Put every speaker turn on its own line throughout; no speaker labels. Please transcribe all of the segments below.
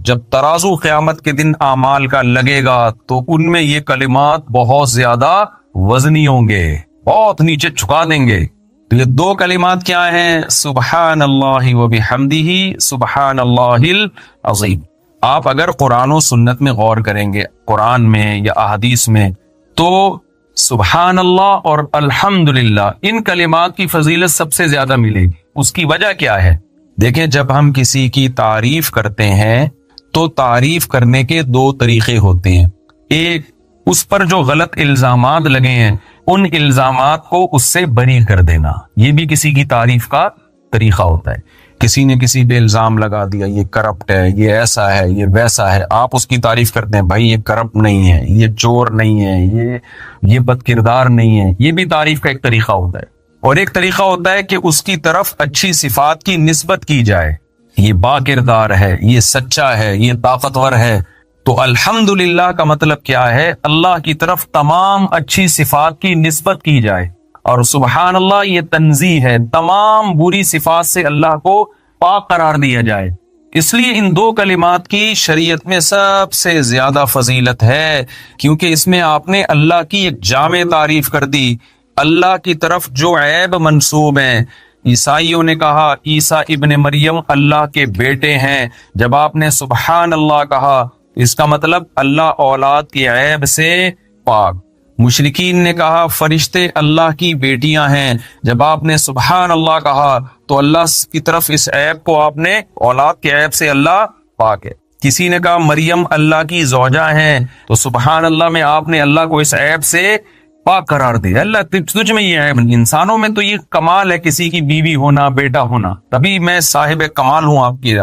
جب ترازو قیامت کے دن اعمال کا لگے گا تو ان میں یہ کلمات بہت زیادہ وزنی ہوں گے، بہت نیچے جھکا دیں گے۔ تو یہ دو کلمات کیا ہیں؟ سبحان اللہ و بحمدہ، سبحان اللہ العظیم۔ آپ اگر قرآن و سنت میں غور کریں گے، قرآن میں یا احادیث میں، تو سبحان اللہ اور الحمدللہ ان کلمات کی فضیلت سب سے زیادہ ملے گی۔ اس کی وجہ کیا ہے؟ دیکھیں، جب ہم کسی کی تعریف کرتے ہیں تو تعریف کرنے کے دو طریقے ہوتے ہیں۔ ایک، اس پر جو غلط الزامات لگے ہیں ان الزامات کو اس سے بری کر دینا، یہ بھی کسی کی تعریف کا طریقہ ہوتا ہے۔ کسی نے کسی پہ الزام لگا دیا، یہ کرپٹ ہے، یہ ایسا ہے، یہ ویسا ہے، آپ اس کی تعریف کرتے ہیں، بھائی یہ کرپٹ نہیں ہے، یہ چور نہیں ہے، یہ بد کردار نہیں ہے، یہ بھی تعریف کا ایک طریقہ ہوتا ہے۔ اور ایک طریقہ ہوتا ہے کہ اس کی طرف اچھی صفات کی نسبت کی جائے، یہ با کردار ہے، یہ سچا ہے، یہ طاقتور ہے۔ تو الحمدللہ کا مطلب کیا ہے؟ اللہ کی طرف تمام اچھی صفات کی نسبت کی جائے، اور سبحان اللہ یہ تنزیہ ہے، تمام بری صفات سے اللہ کو پاک قرار دیا جائے۔ اس لیے ان دو کلمات کی شریعت میں سب سے زیادہ فضیلت ہے، کیونکہ اس میں آپ نے اللہ کی ایک جامع تعریف کر دی۔ اللہ کی طرف جو عیب منسوب ہیں، عیسائیوں نے کہا عیسیٰ ابن مریم اللہ کے بیٹے ہیں، جب آپ نے سبحان اللہ کہا اس کا مطلب اللہ اولاد کی عیب سے پاک۔ مشرکین نے کہا فرشتے اللہ کی بیٹیاں ہیں، جب آپ نے سبحان اللہ کہا تو اللہ کی طرف اس عیب کو آپ نے، اولاد کے عیب سے اللہ پاک ہے۔ کسی نے کہا مریم اللہ کی زوجہ ہیں، تو سبحان اللہ میں آپ نے اللہ کو اس عیب سے پاک قرار دیا۔ اللہ تجھ میں یہ عیب نہیں، انسانوں میں تو یہ کمال ہے کسی کی بیوی ہونا، بیٹا ہونا، تبھی میں صاحب کمال ہوں آپ کی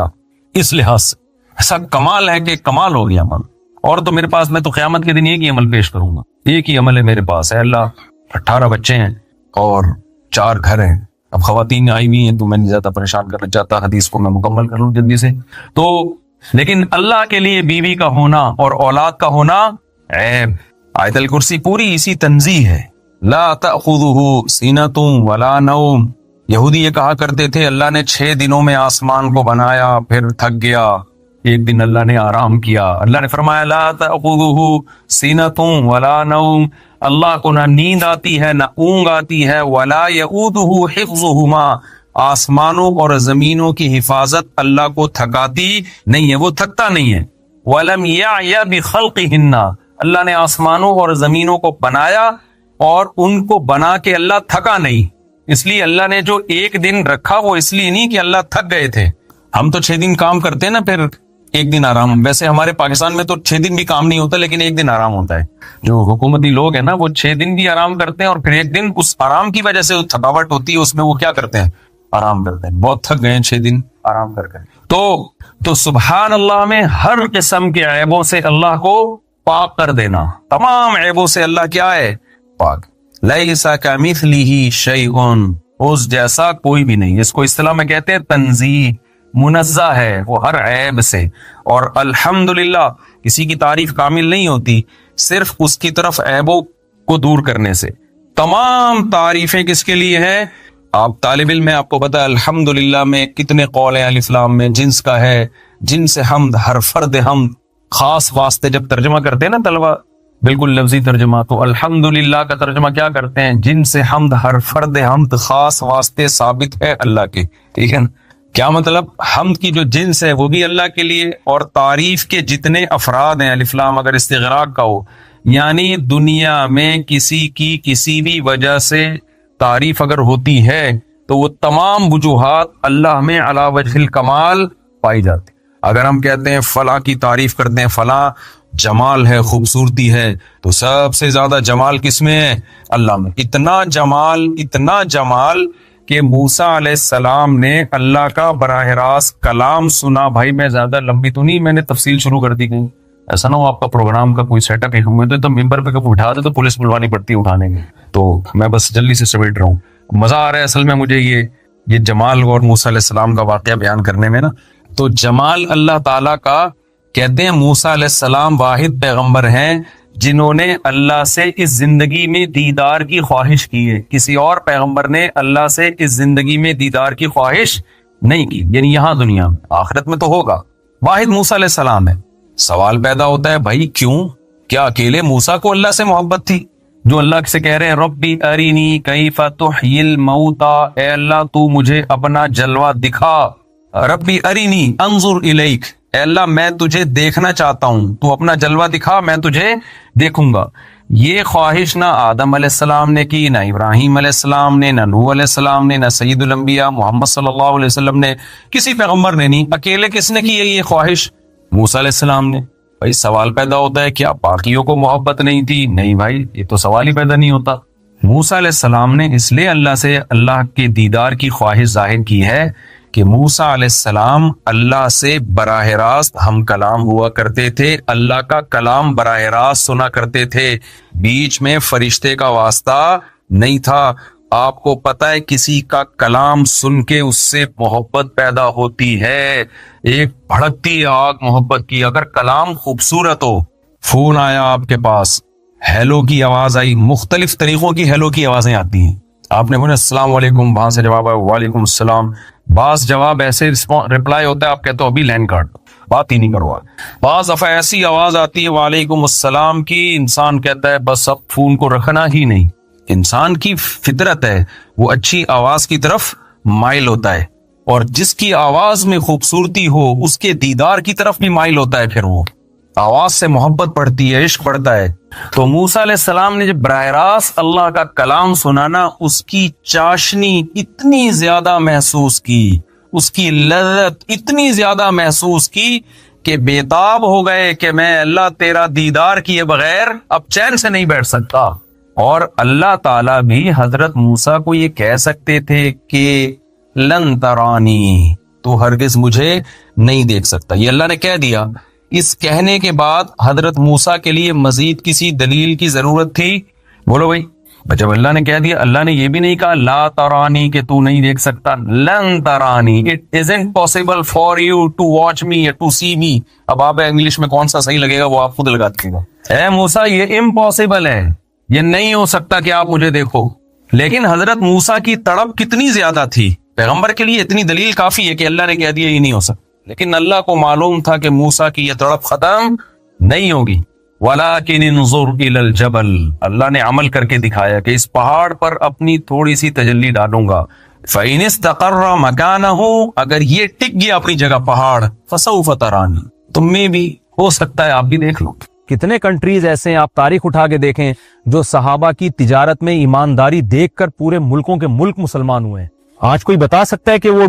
اس لحاظ سے، ایسا کمال ہے کہ کمال ہو گیا عمل۔ اور تو میرے پاس، میں تو قیامت کے دن ایک ہی عمل پیش کروں گا، ایک ہی عمل ہے میرے پاس، ہے اللہ 18 بچے ہیں اور 4 گھر ہیں۔ اب خواتین آئی ہوئی ہیں تو میں نہیں زیادہ پریشان کرنا چاہتا، حدیث کو میں مکمل کر لوں جلدی سے۔ تو لیکن اللہ کے لیے بیوی کا ہونا اور اولاد کا ہونا عیب۔ آیت الکرسی پوری اسی تنزیہ ہے، لا تأخذہ سینۃ ولا نوم۔ یہودی یہ کہا کرتے تھے اللہ نے 6 دنوں میں آسمان کو بنایا پھر تھک گیا، ایک دن اللہ نے آرام کیا۔ اللہ نے فرمایا لا تأخذہ سینۃ ولا نوم، اللہ کو نہ نیند آتی ہے نہ اونگ آتی ہے، ولا یؤودہ حفظہما، آسمانوں اور زمینوں کی حفاظت اللہ کو تھکاتی نہیں ہے، وہ تھکتا نہیں ہے۔ ولم یعی بخلقہن، اللہ نے آسمانوں اور زمینوں کو بنایا اور ان کو بنا کے اللہ تھکا نہیں، اس لیے اللہ نے جو ایک دن رکھا وہ اس لیے نہیں کہ اللہ تھک گئے تھے۔ ہم تو 6 دن کام کرتے ہیں نا، پھر ایک دن آرام۔ ویسے ہمارے پاکستان میں تو 6 دن بھی کام نہیں ہوتا، لیکن ایک دن آرام ہوتا ہے۔ جو حکومتی لوگ ہیں نا وہ 6 دن بھی آرام کرتے ہیں، اور پھر ایک دن اس آرام کی وجہ سے تھکاوٹ ہوتی ہے، اس میں وہ کیا کرتے ہیں؟ آرام کرتے ہیں۔ بہت تھک گئے ہیں 6 دن آرام کر کے۔ تو سبحان اللہ میں ہر قسم کے عیبوں سے اللہ کو پاک کر دینا، تمام عیبوں سے اللہ کیا ہے؟ پاک۔ لیس کمثلہ شیء، اس جیسا کوئی بھی نہیں۔ اس کو اصطلاح میں کہتے ہیں تنزیہ، منزہ ہے وہ ہر عیب سے۔ اور الحمدللہ کسی کی تعریف کامل نہیں ہوتی صرف اس کی طرف عیبوں کو دور کرنے سے۔ تمام تعریفیں کس کے لیے ہیں؟ آپ طالب علم میں آپ کو پتا ہے الحمدللہ میں کتنے قول ہیں الف لام میں، جنس کا ہے، جن سے حمد، ہر فرد حمد، خاص واسطے جب ترجمہ کرتے ہیں نا طلبہ، بالکل لفظی ترجمہ، تو الحمدللہ کا ترجمہ کیا کرتے ہیں؟ جن سے حمد، ہر فرد حمد، خاص واسطے ثابت ہے اللہ کے۔ ٹھیک ہے نا؟ کیا مطلب؟ حمد کی جو جنس ہے وہ بھی اللہ کے لیے، اور تعریف کے جتنے افراد ہیں، الف لام اگر استغراق کا ہو، یعنی دنیا میں کسی کی کسی بھی وجہ سے تعریف اگر ہوتی ہے تو وہ تمام وجوہات اللہ میں علی وجہ الکمال پائی جاتی۔ اگر ہم کہتے ہیں فلاں کی تعریف کرتے ہیں، فلاں جمال ہے، خوبصورتی ہے، تو سب سے زیادہ جمال کس میں ہے؟ اللہ میں۔ اتنا جمال کہ موسیٰ علیہ السلام نے اللہ کا براہ راست کلام سنا۔ بھائی میں زیادہ لمبی تو نہیں، میں نے تفصیل شروع کر دی کہیں، ایسا نہ ہو آپ کا پروگرام کا کوئی سیٹ اپ ہے تو ممبر پہ کب اٹھا دے تو پولیس بلوانی پڑتی ہے اٹھانے میں، تو میں بس جلدی سے سمیٹ رہا ہوں۔ مزہ آ رہا ہے اصل میں مجھے یہ جمال اور موسیٰ علیہ السلام کا واقعہ بیان کرنے میں نا۔ تو جمال اللہ تعالیٰ کا، کہتے ہیں موسیٰ علیہ السلام واحد پیغمبر ہیں جنہوں نے اللہ سے اس زندگی میں دیدار کی خواہش کی ہے، کسی اور پیغمبر نے اللہ سے اس زندگی میں دیدار کی خواہش نہیں کی، یعنی یہاں دنیا میں، آخرت میں تو ہوگا واحد موسیٰ علیہ السلام ہے. سوال پیدا ہوتا ہے بھائی کیوں؟ کیا اکیلے موسیٰ کو اللہ سے محبت تھی جو اللہ سے کہہ رہے ہیں ربی ارینی کیف تحیی الموتا، اے اللہ تو مجھے اپنا جلوہ دکھا. ربی ارینی انظر الیک، اے اللہ میں تجھے دیکھنا چاہتا ہوں، تو اپنا جلوہ دکھا میں تجھے دیکھوں گا. یہ خواہش نہ آدم علیہ السلام نے کی، نہ ابراہیم علیہ السلام نے، نہ نوح علیہ السلام نے، نہ سید الانبیاء محمد صلی اللہ علیہ وسلم نے، کسی پیغمبر نے نہیں. اکیلے کس نے کی ہے یہ خواہش؟ موسیٰ علیہ السلام نے. بھائی سوال پیدا ہوتا ہے کیا باقیوں کو محبت نہیں تھی؟ نہیں بھائی، یہ تو سوال ہی پیدا نہیں ہوتا. موسیٰ علیہ السلام نے اس لیے اللہ سے اللہ کے دیدار کی خواہش ظاہر کی ہے کہ موسیٰ علیہ السلام اللہ سے براہ راست ہم کلام ہوا کرتے تھے، اللہ کا کلام براہ راست سنا کرتے تھے، بیچ میں فرشتے کا واسطہ نہیں تھا. آپ کو پتہ ہے کسی کا کلام سن کے اس سے محبت پیدا ہوتی ہے، ایک بھڑکتی آگ محبت کی. اگر کلام خوبصورت ہو، فون آیا آپ کے پاس، ہیلو کی آواز آئی، مختلف طریقوں کی ہیلو کی آوازیں آتی ہیں، آپ نے بولا السلام علیکم، وہاں سے جواب آیا وعلیکم السلام. بعض جواب ایسے رپلائی ہوتا ہے آپ کہتے ہو ابھی لائن کاٹ دو، بات ہی نہیں کروا. بعض دفعہ ایسی آواز آتی ہے وعلیکم السلام کی، انسان کہتا ہے بس اب فون کو رکھنا ہی نہیں. انسان کی فطرت ہے وہ اچھی آواز کی طرف مائل ہوتا ہے، اور جس کی آواز میں خوبصورتی ہو اس کے دیدار کی طرف بھی مائل ہوتا ہے. پھر وہ آواز سے محبت پڑتی ہے، عشق پڑتا ہے. تو موسیٰ علیہ السلام نے جب براہ راست اللہ کا کلام سنانا، اس کی چاشنی اتنی زیادہ محسوس کی، اس کی لذت اتنی زیادہ محسوس کی کہ بےتاب ہو گئے کہ میں اللہ تیرا دیدار کیے بغیر اب چین سے نہیں بیٹھ سکتا. اور اللہ تعالیٰ بھی حضرت موسیٰ کو یہ کہہ سکتے تھے کہ لن ترانی، تو ہرگز مجھے نہیں دیکھ سکتا. یہ اللہ نے کہہ دیا. اس کہنے کے بعد حضرت موسیٰ کے لیے مزید کسی دلیل کی ضرورت تھی؟ بولو بھائی. جب اللہ نے کہہ دیا، اللہ نے یہ بھی نہیں کہا لا ترانی کہ تو نہیں دیکھ سکتا، لن ترانی، it isn't possible for you to watch me or to see me. اب آپ انگلش میں کون سا صحیح لگے گا وہ آپ خود لگا دیجیے گا. اے موسیٰ یہ امپاسبل ہے، یہ نہیں ہو سکتا کہ آپ مجھے دیکھو. لیکن حضرت موسیٰ کی تڑپ کتنی زیادہ تھی، پیغمبر کے لیے اتنی دلیل کافی ہے کہ اللہ نے کہہ دیا یہ نہیں ہو سکتا. لیکن اللہ کو معلوم تھا کہ موسیٰ کی یہ تڑپ ختم نہیں ہوگی. وَلَٰكِنِ انظُرْ إِلَى الْجَبَلِ، اللہ نے عمل کر کے دکھایا کہ اس پہاڑ پر اپنی تھوڑی سی تجلی ڈالوں گا. فَإِنِ اسْتَقَرَّ مَكَانَهُ، اگر یہ ٹک گیا اپنی جگہ پہاڑ، فَسَوْفَ تَرَانِي، تم میں بھی ہو سکتا ہے آپ بھی دیکھ لو.
کتنے کنٹریز ایسے ہیں، آپ تاریخ اٹھا کے دیکھیں، جو صحابہ کی تجارت میں ایمانداری دیکھ کر پورے ملکوں کے ملک مسلمان ہوئے ہیں. آج کوئی بتا سکتا ہے کہ وہ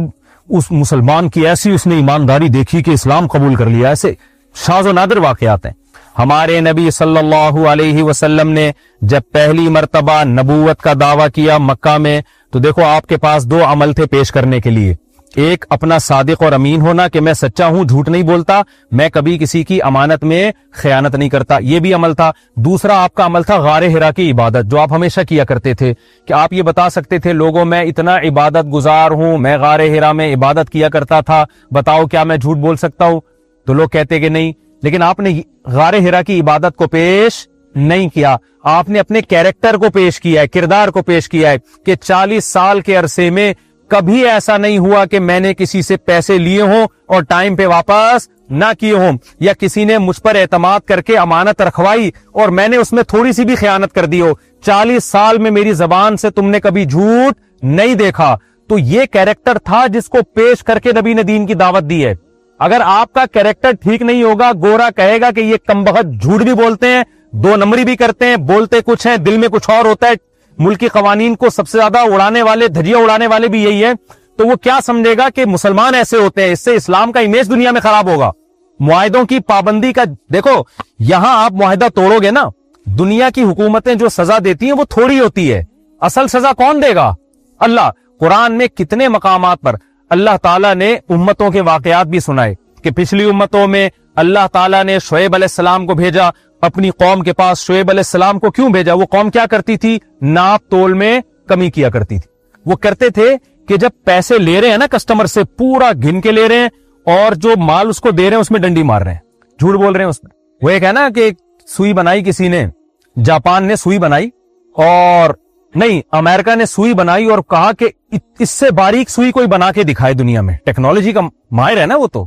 اس مسلمان کی ایسی اس نے ایمانداری دیکھی کہ اسلام قبول کر لیا؟ ایسے شاذ و نادر واقعات ہیں. ہمارے نبی صلی اللہ علیہ وسلم نے جب پہلی مرتبہ نبوت کا دعویٰ کیا مکہ میں، تو دیکھو آپ کے پاس دو عمل تھے پیش کرنے کے لیے. ایک اپنا صادق اور امین ہونا کہ میں سچا ہوں، جھوٹ نہیں بولتا، میں کبھی کسی کی امانت میں خیانت نہیں کرتا، یہ بھی عمل تھا. دوسرا آپ کا عمل تھا غار ہرا کی عبادت، جو آپ ہمیشہ کیا کرتے تھے کہ آپ یہ بتا سکتے تھے لوگوں میں اتنا عبادت گزار ہوں، میں غار ہرا میں عبادت کیا کرتا تھا، بتاؤ کیا میں جھوٹ بول سکتا ہوں؟ تو لوگ کہتے کہ نہیں. لیکن آپ نے غار ہرا کی عبادت کو پیش نہیں کیا، آپ نے اپنے کیریکٹر کو پیش کیا ہے، کردار کو پیش کیا ہے کہ 40 سال کے عرصے میں کبھی ایسا نہیں ہوا کہ میں نے کسی سے پیسے لیے ہوں اور ٹائم پہ واپس نہ کیے ہوں، یا کسی نے مجھ پر اعتماد کر کے امانت رکھوائی اور میں نے اس میں تھوڑی سی بھی خیانت کر دی ہو. 40 سال میں میری زبان سے تم نے کبھی جھوٹ نہیں دیکھا. تو یہ کیریکٹر تھا جس کو پیش کر کے نبی نے دین کی دعوت دی ہے. اگر آپ کا کیریکٹر ٹھیک نہیں ہوگا، گورا کہے گا کہ یہ کمبخت جھوٹ بھی بولتے ہیں، 2 نمبری بھی کرتے ہیں، بولتے کچھ ہیں، دل میں کچھ اور ہوتا ہے. ملکی قوانین کو سب سے زیادہ اڑانے والے، دھجیاں اڑانے والے بھی یہی ہے. تو وہ کیا سمجھے گا کہ مسلمان ایسے ہوتے ہیں، اس سے اسلام کا امیج دنیا میں خراب ہوگا. معاہدوں کی پابندی کا دیکھو، یہاں آپ معاہدہ توڑو گے نا، دنیا کی حکومتیں جو سزا دیتی ہیں وہ تھوڑی ہوتی ہے. اصل سزا کون دے گا؟ اللہ. قرآن میں کتنے مقامات پر اللہ تعالیٰ نے امتوں کے واقعات بھی سنائے کہ پچھلی امتوں میں اللہ تعالیٰ نے شعیب علیہ السلام کو بھیجا اپنی قوم کے پاس. شعیب علیہ السلام کو کیوں بھیجا؟ وہ قوم کیا کرتی تھی؟ ناپ تول میں کمی کیا کرتی تھی. وہ کرتے تھے کہ جب پیسے لے رہے ہیں نا کسٹمر سے، پورا گن کے لے رہے ہیں، اور جو مال اس کو دے رہے ہیں اس میں ڈنڈی مار رہے ہیں، جھوٹ بول رہے ہیں اس میں. وہ ایک ہے نا کہ سوئی بنائی کسی نے، جاپان نے سوئی بنائی، اور نہیں امریکہ نے سوئی بنائی اور کہا کہ اس سے باریک سوئی کوئی بنا کے دکھائے دنیا میں. ٹیکنالوجی کا ماہر ہے نا وہ. تو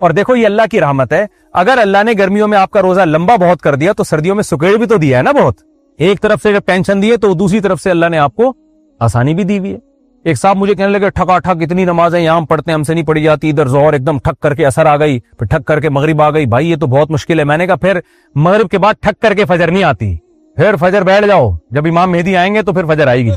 اور دیکھو یہ اللہ کی رحمت ہے, اگر اللہ نے گرمیوں میں آپ کا روزہ لمبا بہت کر دیا تو سردیوں میں سکیڑ بھی تو دیا ہے نا بہت. ایک طرف سے جب ٹینشن دی ہے تو دوسری طرف سے اللہ نے آپ کو آسانی بھی دی ہوئی ہے. ایک صاحب مجھے کہنے لگے ٹھکا ٹھک اتنی نمازیں یہاں پڑھتے ہیں ہم سے نہیں پڑھی جاتی, ادھر ظہر ایک دم ٹھک کر کے اثر آ گئی, پھر ٹھک کر کے مغرب آ گئی, بھائی یہ تو بہت مشکل ہے. میں نے کہا پھر مغرب کے بعد ٹھک کر کے فجر نہیں آتی, پھر فجر بیٹھ جاؤ, جب امام مہدی آئیں گے تو پھر فجر آئے گی.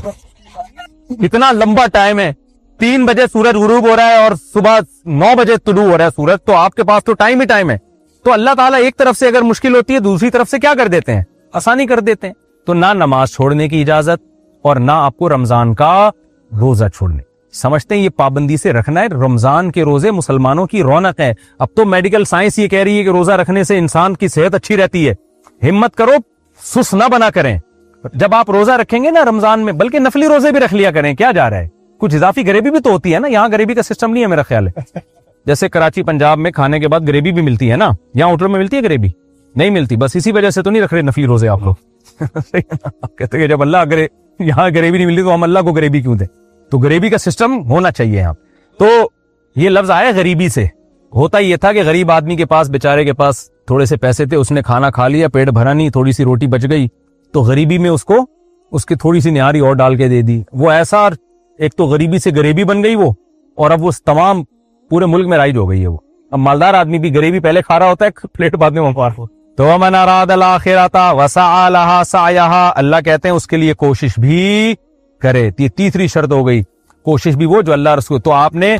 اتنا لمبا ٹائم ہے, 3 بجے سورج غروب ہو رہا ہے اور صبح 9 بجے طلوع ہو رہا ہے سورج, تو آپ کے پاس تو ٹائم ہی ٹائم ہے. تو اللہ تعالیٰ ایک طرف سے اگر مشکل ہوتی ہے دوسری طرف سے کیا کر دیتے ہیں, آسانی کر دیتے ہیں. تو نہ نماز چھوڑنے کی اجازت اور نہ آپ کو رمضان کا روزہ چھوڑنے. سمجھتے ہیں یہ پابندی سے رکھنا ہے. رمضان کے روزے مسلمانوں کی رونق ہے. اب تو میڈیکل سائنس یہ کہہ رہی ہے کہ روزہ رکھنے سے انسان کی صحت اچھی رہتی ہے. ہمت کرو, سست نہ بنا کریں. جب آپ روزہ رکھیں گے نا رمضان میں, بلکہ نفلی روزے بھی رکھ لیا کریں, کیا جا رہا ہے, کچھ اضافی گریبی بھی تو ہوتی ہے نا. یہاں گریبی کا سسٹم نہیں ہے میرا خیال ہے. جیسے کراچی پنجاب میں کھانے کے بعد گریبی بھی ملتی ہے نا, یہاں ہوٹلوں میں ملتی ہے گریبی نہیں ملتی. بس اسی وجہ سے تو نہیں رکھ رہے نفلی روزے آپ لوگ. کہتے ہیں جب اللہ یہاں گریبی نہیں ملتی تو ہم اللہ کو گریبی کیوں دیں. تو گریبی کا سسٹم ہونا چاہیے یہاں. تو یہ لفظ آیا غریبی سے. ہوتا یہ تھا کہ غریب آدمی کے پاس, بیچارے کے پاس تھوڑے سے پیسے تھے, اس نے کھانا کھا لیا, پیٹ بھرا نہیں, تھوڑی سی روٹی بچ گئی, تو غریبی میں اس کو اس کی تھوڑی سی نہاری اور ڈال کے دے دی. وہ ایسا ایک تو غریبی سے غریبی بن گئی وہ, اور اب وہ تمام پورے ملک میں رائج ہو گئی ہے وہ. اب مالدار آدمی بھی غریبی پہلے کھا رہا ہوتا ہے, پلیٹ بعد میں مار ہو. تو من اراد الاخرۃ وسعى لها سعيها, اللہ کہتے ہیں اس کے لیے کوشش بھی کرے. یہ تیسری شرط ہو گئی, کوشش بھی وہ جو اللہ رسول. تو آپ نے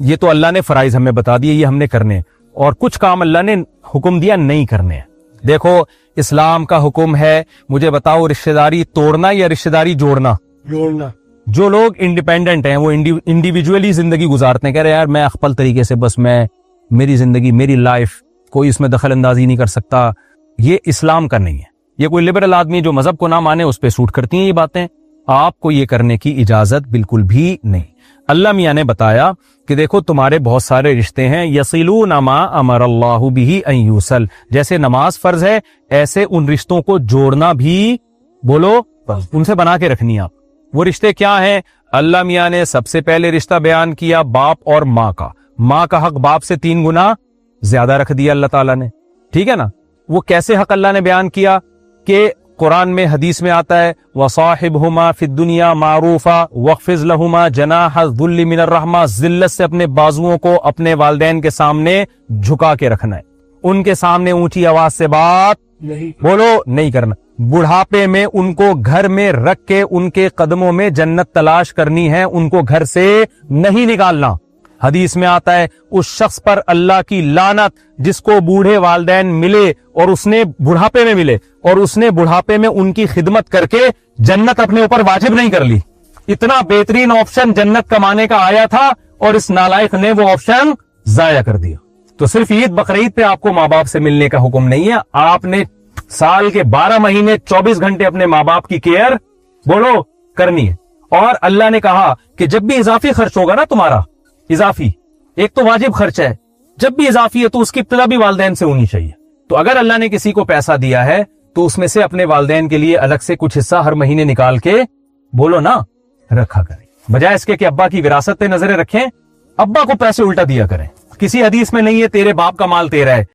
یہ تو اللہ نے فرائض ہمیں بتا دیے, یہ ہم نے کرنے, اور کچھ کام اللہ نے حکم دیا نہیں کرنے. دیکھو اسلام کا حکم ہے, مجھے بتاؤ رشتہ داری توڑنا یا رشتہ داری جوڑنا؟ جو لوگ انڈیپینڈنٹ ہیں, وہ انڈیویجولی زندگی گزارتے ہیں, کہہ رہے یار میں اخپل طریقے سے بس میں میری زندگی میری لائف, کوئی اس میں دخل اندازی نہیں کر سکتا, یہ اسلام کا نہیں ہے. یہ کوئی لبرل آدمی جو مذہب کو نہ مانے اس پہ سوٹ کرتی ہیں یہ باتیں. آپ کو یہ کرنے کی اجازت بالکل بھی نہیں. اللہ میاں نے بتایا کہ دیکھو تمہارے بہت سارے رشتے ہیں, یصلون ما امر اللہ بہ ان یوصل, جیسے نماز فرض ہے ایسے ان رشتوں کو جوڑنا بھی بولو ان سے بنا کے رکھنی آپ. وہ رشتے کیا ہیں؟ اللہ میاں نے سب سے پہلے رشتہ بیان کیا باپ اور ماں کا. ماں کا حق باپ سے 3 گنا زیادہ رکھ دیا اللہ تعالیٰ نے, ٹھیک ہے نا. وہ کیسے حق اللہ نے بیان کیا کہ قرآن میں حدیث میں آتا ہے وَصَاحِبْهُمَا فِي الدُّنْيَا مَعْرُوفًا وَاخْفِضْ لَهُمَا جَنَاحَ الذُّلِّ مِنَ الرَّحْمَةِ, ذلت سے اپنے بازوؤں کو اپنے والدین کے سامنے جھکا کے رکھنا ہے, ان کے سامنے اونچی آواز سے بات بولو نہیں کرنا. بڑھاپے میں ان کو گھر میں رکھ کے ان کے قدموں میں جنت تلاش کرنی ہے, ان کو گھر سے نہیں نکالنا. حدیث میں آتا ہے اس شخص پر اللہ کی لعنت جس کو بوڑھے والدین ملے اور اس نے بڑھاپے میں ملے اور اس نے بڑھاپے میں ان کی خدمت کر کے جنت اپنے اوپر واجب نہیں کر لی. اتنا بہترین آپشن جنت کمانے کا آیا تھا اور اس نالائق نے وہ آپشن ضائع کر دیا. تو صرف عید بقرعید پہ آپ کو ماں باپ سے ملنے کا حکم نہیں ہے, آپ نے سال کے 12 مہینے 24 گھنٹے اپنے ماں باپ کی کیئر بولو کرنی ہے. اور اللہ نے کہا کہ جب بھی اضافی خرچ ہوگا نا تمہارا, اضافی ایک تو واجب خرچ ہے, جب بھی اضافی ہے تو اس کی ابتدا بھی والدین سے ہونی چاہیے. تو اگر اللہ نے کسی کو پیسہ دیا ہے تو اس میں سے اپنے والدین کے لیے الگ سے کچھ حصہ ہر مہینے نکال کے بولو نا رکھا کریں, بجائے اس کے کہ ابا کی وراثت پہ نظریں رکھیں, ابا کو پیسے الٹا دیا کریں. کسی حدیث میں نہیں ہے تیرے باپ کا مال تیرا ہے,